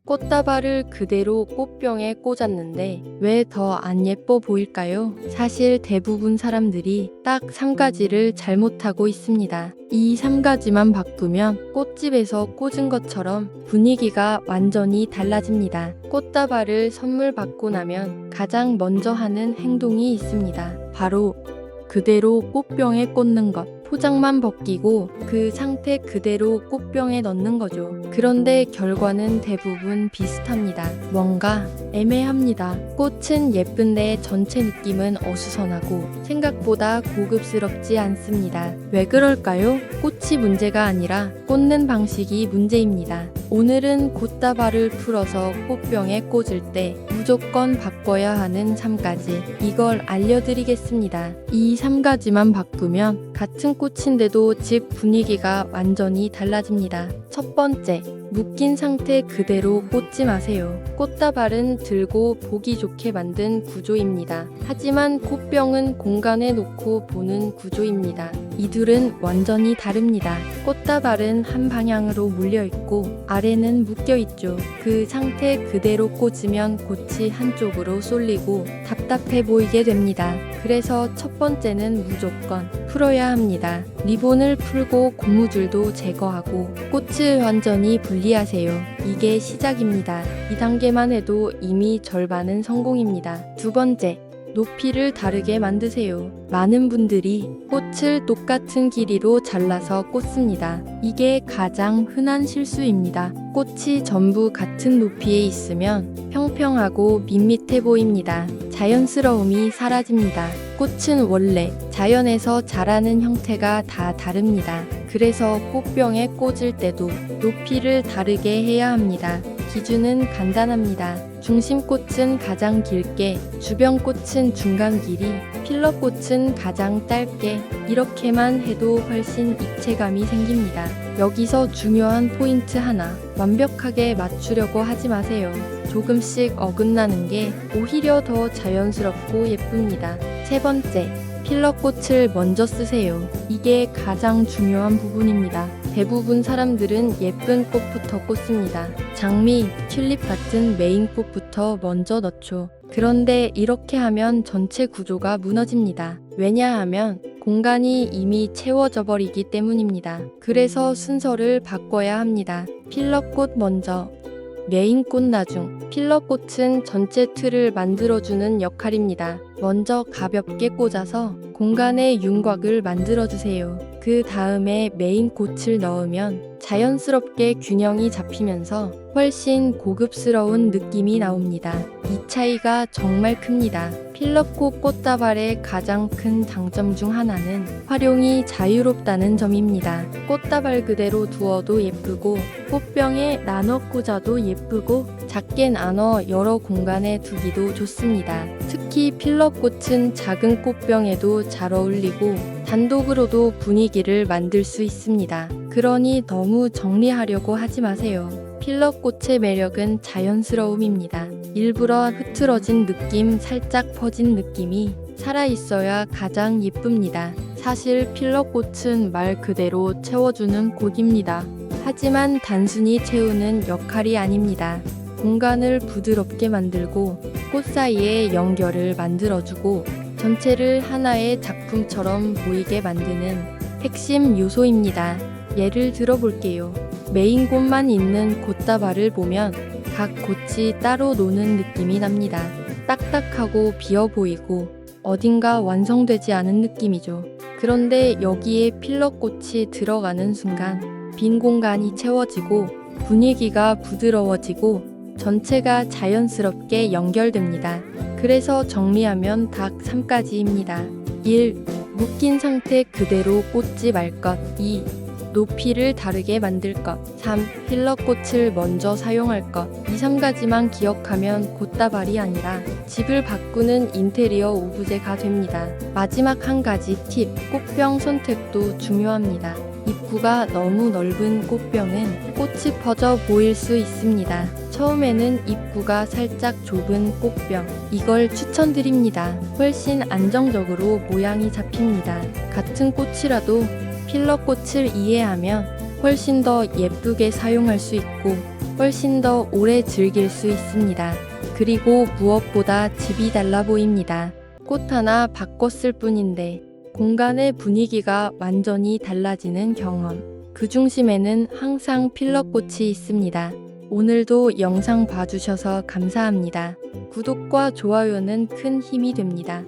꽃다발을 그대로 꽃병에 꽂았는데 왜 더 안 예뻐 보일까요? 사실 대부분 사람들이 딱 3가지를 잘못하고 있습니다. 이 3가지만 바꾸면 꽃집에서 꽂은 것처럼 분위기가 완전히 달라집니다. 꽃다발을 선물 받고 나면 가장 먼저 하는 행동이 있습니다. 바로 그대로 꽃병에 꽂는 것. 포장만 벗기고 그 상태 그대로 꽃병에 넣는 거죠. 그런데 결과는 대부분 비슷합니다. 뭔가 애매합니다. 꽃은 예쁜데 전체 느낌은 어수선하고 생각보다 고급스럽지 않습니다. 왜 그럴까요? 꽃이 문제가 아니라 꽂는 방식이 문제입니다. 오늘은 꽃다발을 풀어서 꽃병에 꽂을 때 무조건 바꿔야 하는 3가지, 이걸 알려드리겠습니다. 이 3가지만 바꾸면 같은 꽃인데도 집 분위기가 완전히 달라집니다. 첫 번째, 묶인 상태 그대로 꽂지 마세요. 꽃다발은 들고 보기 좋게 만든 구조입니다. 하지만 꽃병은 공간에 놓고 보는 구조입니다. 이 둘은 완전히 다릅니다. 꽃다발은 한 방향으로 물려있고 아래는 묶여있죠. 그 상태 그대로 꽂으면 꽃이 한쪽으로 쏠리고 답답해 보이게 됩니다. 그래서 첫 번째는 무조건 풀어야 합니다. 리본을 풀고 고무줄도 제거하고 꽃을 완전히 분리하세요. 이게 시작입니다. 이 단계만 해도 이미 절반은 성공입니다. 두 번째, 높이를 다르게 만드세요. 많은 분들이 꽃을 똑같은 길이로 잘라서 꽂습니다. 이게 가장 흔한 실수입니다. 꽃이 전부 같은 높이에 있으면 평평하고 밋밋해 보입니다. 자연스러움이 사라집니다. 꽃은 원래 자연에서 자라는 형태가 다 다릅니다. 그래서 꽃병에 꽂을 때도 높이를 다르게 해야 합니다. 기준은 간단합니다. 중심꽃은 가장 길게, 주변꽃은 중간 길이, 필러꽃은 가장 짧게, 이렇게만 해도 훨씬 입체감이 생깁니다. 여기서 중요한 포인트 하나, 완벽하게 맞추려고 하지 마세요. 조금씩 어긋나는 게 오히려 더 자연스럽고 예쁩니다. 세 번째, 필러꽃을 먼저 쓰세요. 이게 가장 중요한 부분입니다. 대부분 사람들은 예쁜 꽃부터 꽂습니다. 장미, 튤립 같은 메인 꽃부터 먼저 넣죠. 그런데 이렇게 하면 전체 구조가 무너집니다. 왜냐하면 공간이 이미 채워져 버리기 때문입니다. 그래서 순서를 바꿔야 합니다. 필러꽃 먼저, 메인꽃 나중. 필러꽃은 전체 틀을 만들어주는 역할입니다. 먼저 가볍게 꽂아서 공간에 윤곽을 만들어주세요. 그 다음에 메인꽃을 넣으면 자연스럽게 균형이 잡히면서 훨씬 고급스러운 느낌이 나옵니다. 이 차이가 정말 큽니다. 필러꽃 꽃다발의 가장 큰 장점 중 하나는 활용이 자유롭다는 점입니다. 꽃다발 그대로 두어도 예쁘고 꽃병에 나눠 꽂아도 예쁘고 작게 나눠 여러 공간에 두기도 좋습니다. 특히 필러꽃은 작은 꽃병에도 잘 어울리고 단독으로도 분위기를 만들 수 있습니다. 그러니 너무 정리하려고 하지 마세요. 필러꽃의 매력은 자연스러움입니다. 일부러 흐트러진 느낌, 살짝 퍼진 느낌이 살아있어야 가장 예쁩니다. 사실 필러꽃은 말 그대로 채워주는 꽃입니다. 하지만 단순히 채우는 역할이 아닙니다. 공간을 부드럽게 만들고 꽃 사이에 연결을 만들어주고 전체를 하나의 작품처럼 보이게 만드는 핵심 요소입니다. 예를 들어 볼게요. 메인 꽃만 있는 꽃다발을 보면 각 꽃이 따로 노는 느낌이 납니다. 딱딱하고 비어 보이고 어딘가 완성되지 않은 느낌이죠. 그런데 여기에 필러꽃이 들어가는 순간 빈 공간이 채워지고 분위기가 부드러워지고 전체가 자연스럽게 연결됩니다. 그래서 정리하면 딱 3가지입니다. 1. 묶인 상태 그대로 꽂지 말 것. 2. 높이를 다르게 만들 것. 3. 필러꽃을 먼저 사용할 것. 이 3가지만 기억하면 꽃다발이 아니라 집을 바꾸는 인테리어 오브제가 됩니다. 마지막 한 가지 팁. 꽃병 선택도 중요합니다. 입구가 너무 넓은 꽃병은 꽃이 퍼져 보일 수 있습니다. 처음에는 입구가 살짝 좁은 꽃병, 이걸 추천드립니다. 훨씬 안정적으로 모양이 잡힙니다. 같은 꽃이라도 필러꽃을 이해하면 훨씬 더 예쁘게 사용할 수 있고 훨씬 더 오래 즐길 수 있습니다. 그리고 무엇보다 집이 달라 보입니다. 꽃 하나 바꿨을 뿐인데 공간의 분위기가 완전히 달라지는 경험. 그 중심에는 항상 필러꽃이 있습니다. 오늘도 영상 봐주셔서 감사합니다. 구독과 좋아요는 큰 힘이 됩니다.